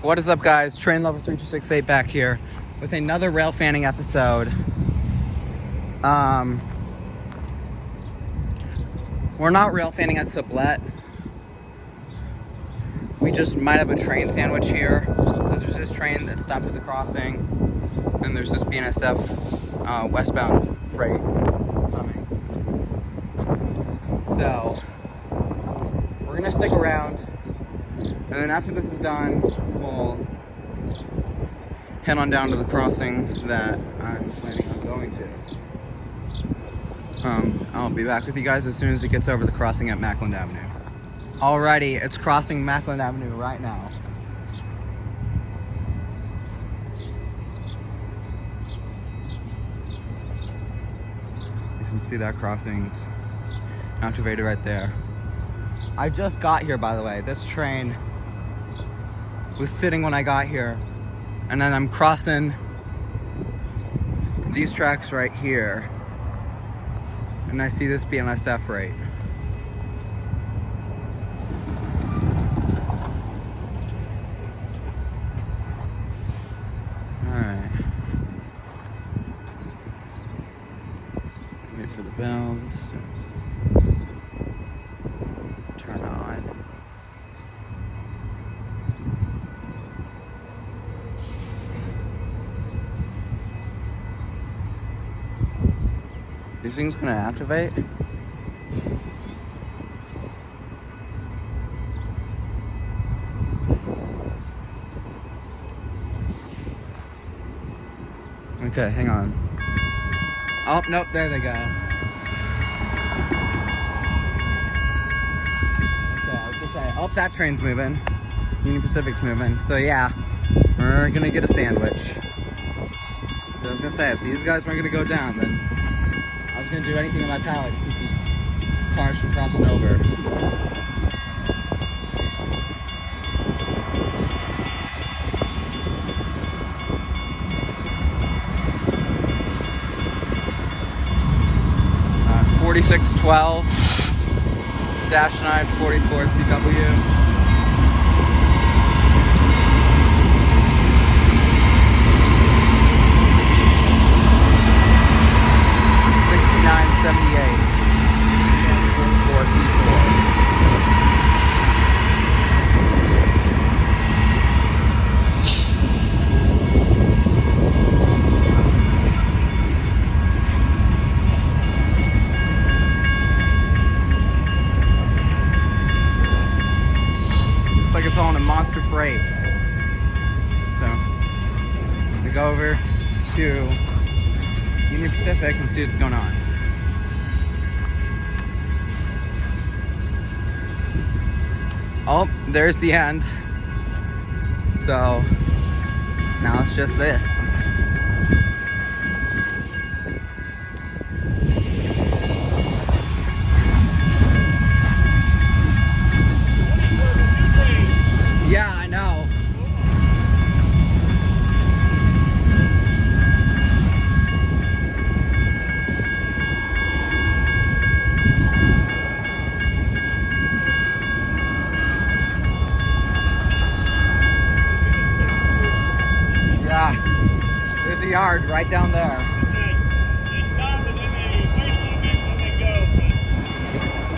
What is up, guys? Train Lover 3268 back here with another Railfanning episode. We're not Railfanning at Sublette. We just might have a train sandwich here. There's this train that stopped at the crossing, and there's this BNSF westbound freight coming. So we're gonna stick around, and then after this is done, we'll head on down to the crossing that I'm planning on going to. I'll be back with you guys as soon as it gets over the crossing at Macklind Avenue. Alrighty, it's crossing Macklind Avenue right now. You can see that crossing's activated right there. I just got here, by the way. This train was sitting when I got here, and then I'm crossing these tracks right here, and I see this BNSF rate. Alright. Wait for the bells to turn on. These things gonna activate? Okay, hang on. Oh, nope, there they go. Okay, I was gonna say, oh, that train's moving. Union Pacific's moving. So yeah, we're gonna get a sandwich. So I was gonna say, if these guys weren't gonna go down, then I was gonna do anything in my power to keep these cars from crossing over. Uh, 4612-944 CW. It's all in a monster freight. So we go over to Union Pacific and see what's going on. Oh, there's the end. So now it's just this. Yeah, I know. Yeah, there's a yard right down there. They stop and then they wait a little bit when they go.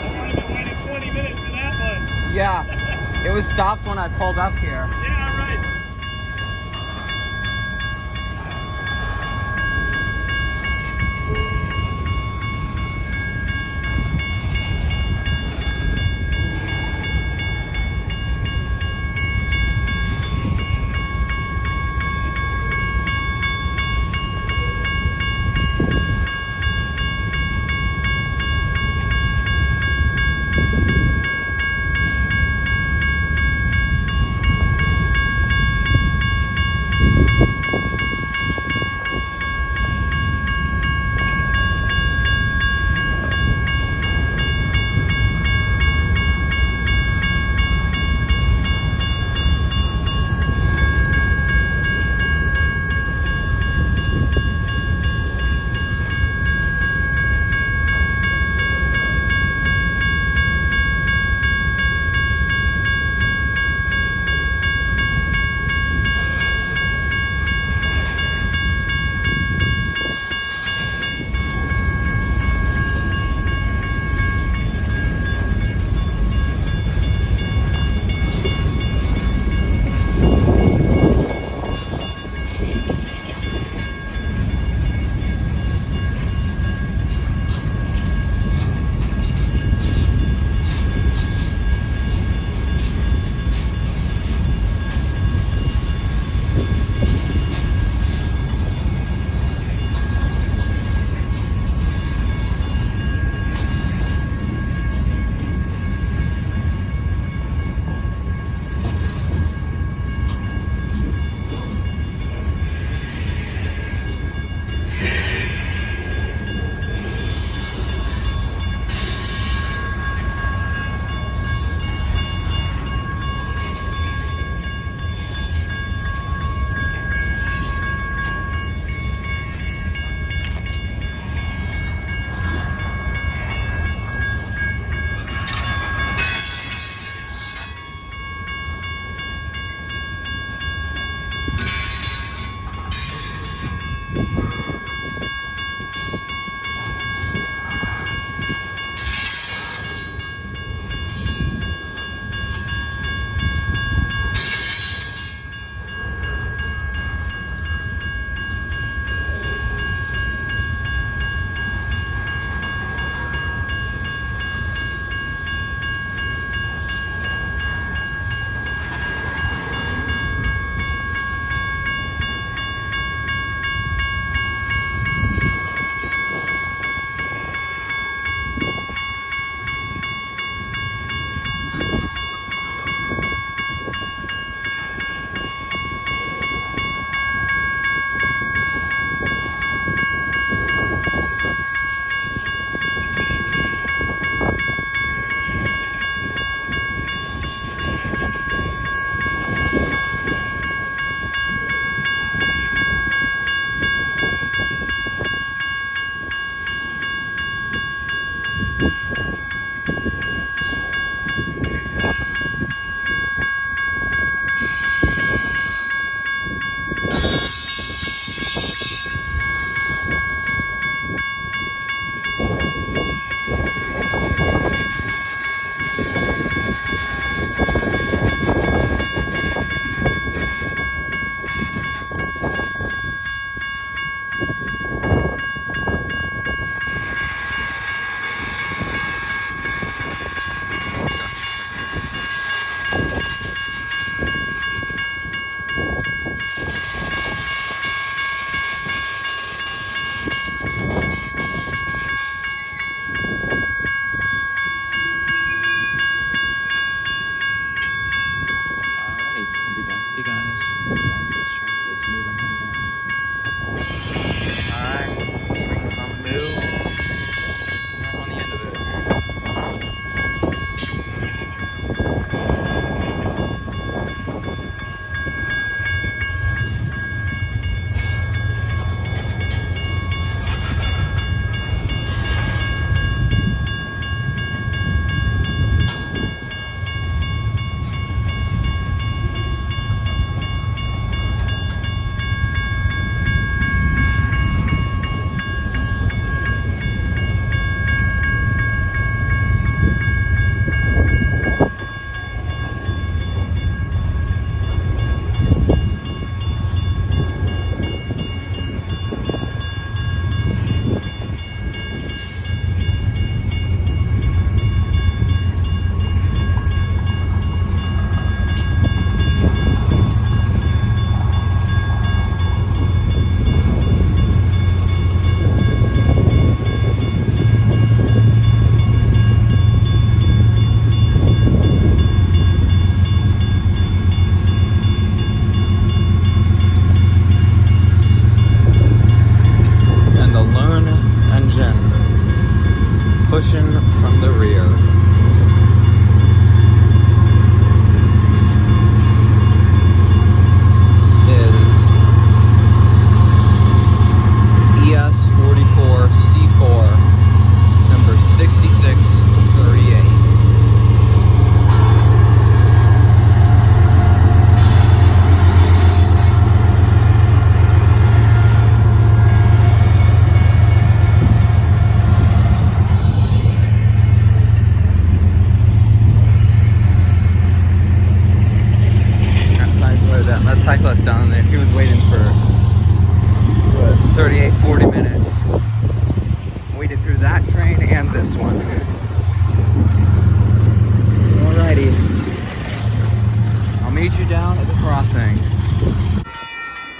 I've already been waiting 20 minutes for that one. Yeah. It was stopped when I pulled up here. Yeah, right.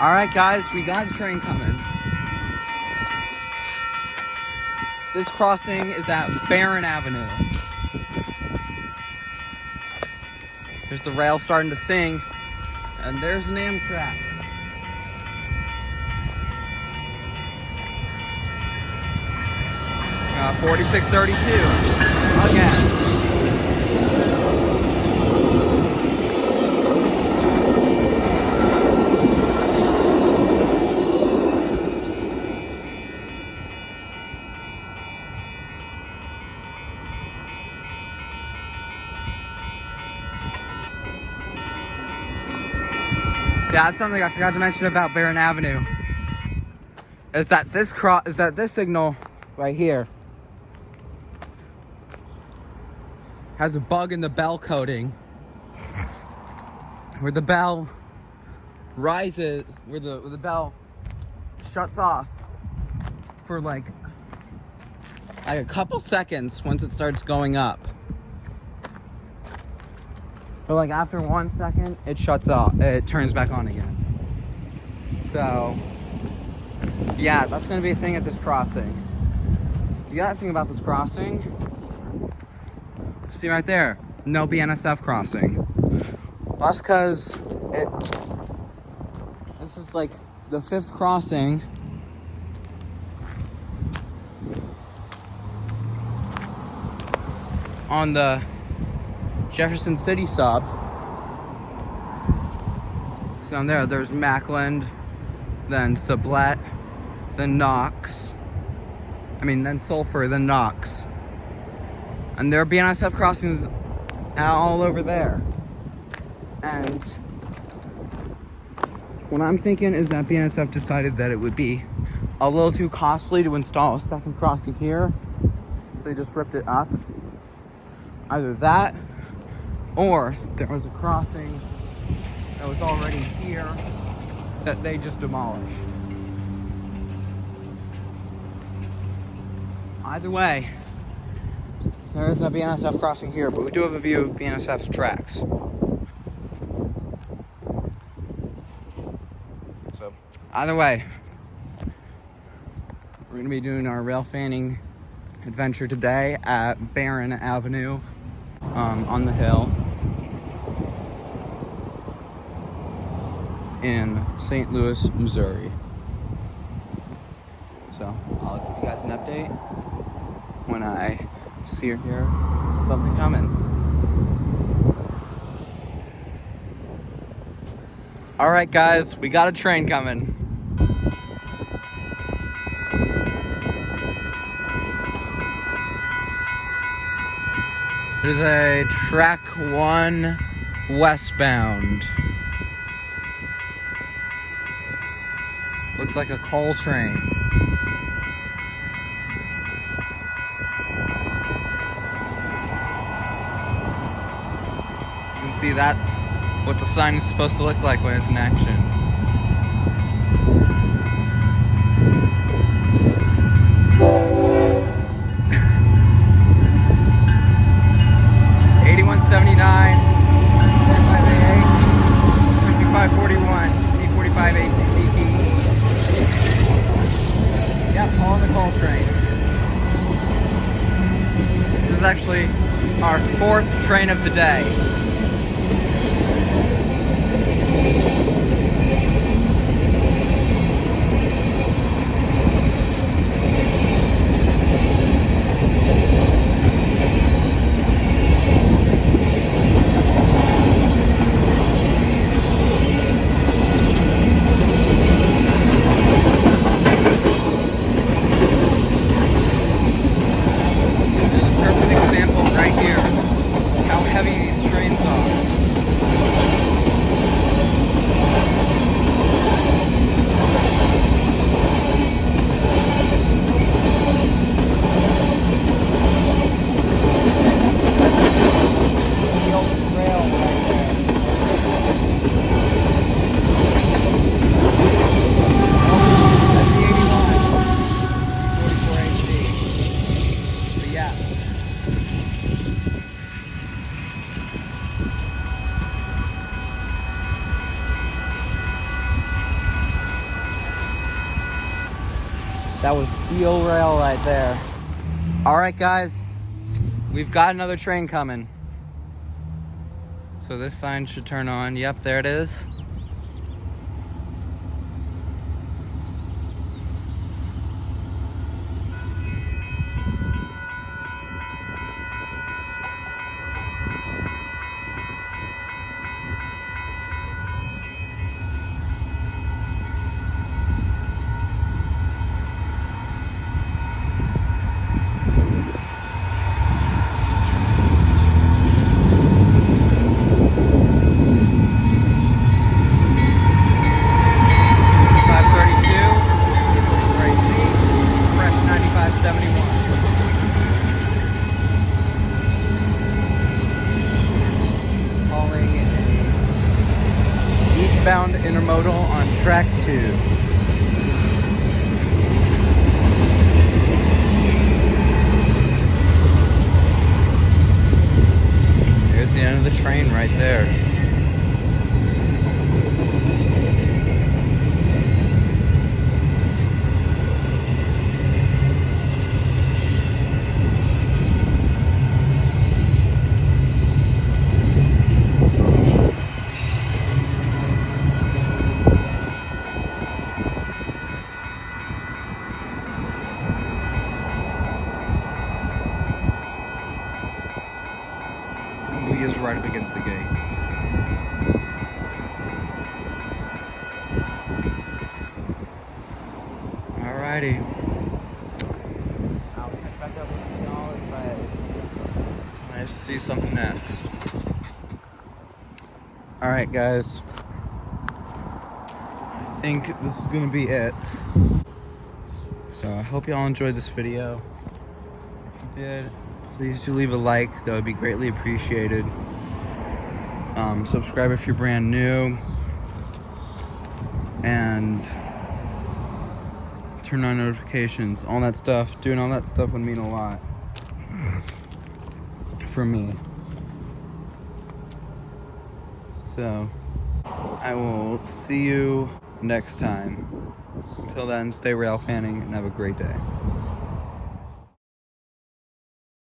All right, guys, we got a train coming. This crossing is at Barron Avenue. There's the rail starting to sing, and there's an Amtrak. 4632. Again. Yeah, that's something I forgot to mention about Barron Avenue. Is that this signal right here has a bug in the bell coding, where the bell rises, where the bell shuts off for like a couple seconds once it starts going up. But like after 1 second, it shuts off. It turns back on again. So, yeah, that's gonna be a thing at this crossing. The other thing about this crossing, see right there, no BNSF crossing. That's because this is like the 5th crossing on the Jefferson City sub. So down there's Macklind, then Sublette, then then Sulphur, then Knox. And there are BNSF crossings all over there. And what I'm thinking is that BNSF decided that it would be a little too costly to install a second crossing here, so they just ripped it up. Either that, or there was a crossing that was already here that they just demolished. Either way, there isn't a BNSF crossing here, but we do have a view of BNSF's tracks. So, either way, we're gonna be doing our railfanning adventure today at Barron Avenue on the hill in St. Louis, Missouri. So I'll give you guys an update when I see or hear something coming. All right, guys, we got a train coming. It is a track 1 westbound. Looks like a coal train. As you can see, that's what the sign is supposed to look like when it's in action. This is actually our 4th train of the day. That was steel rail right there. All right, guys, we've got another train coming. So this sign should turn on. Yep, there it is. Eastbound intermodal on track 2. There's the end of the train right there. He is right up against the gate. Alrighty. I'll pick back up with y'all if I see something next. Alright, guys. I think this is gonna be it. So I hope y'all enjoyed this video. If you did, please do leave a like. That would be greatly appreciated. Subscribe if you're brand new. And turn on notifications. All that stuff. Doing all that stuff would mean a lot for me. So I will see you next time. Until then, stay rail fanning and have a great day.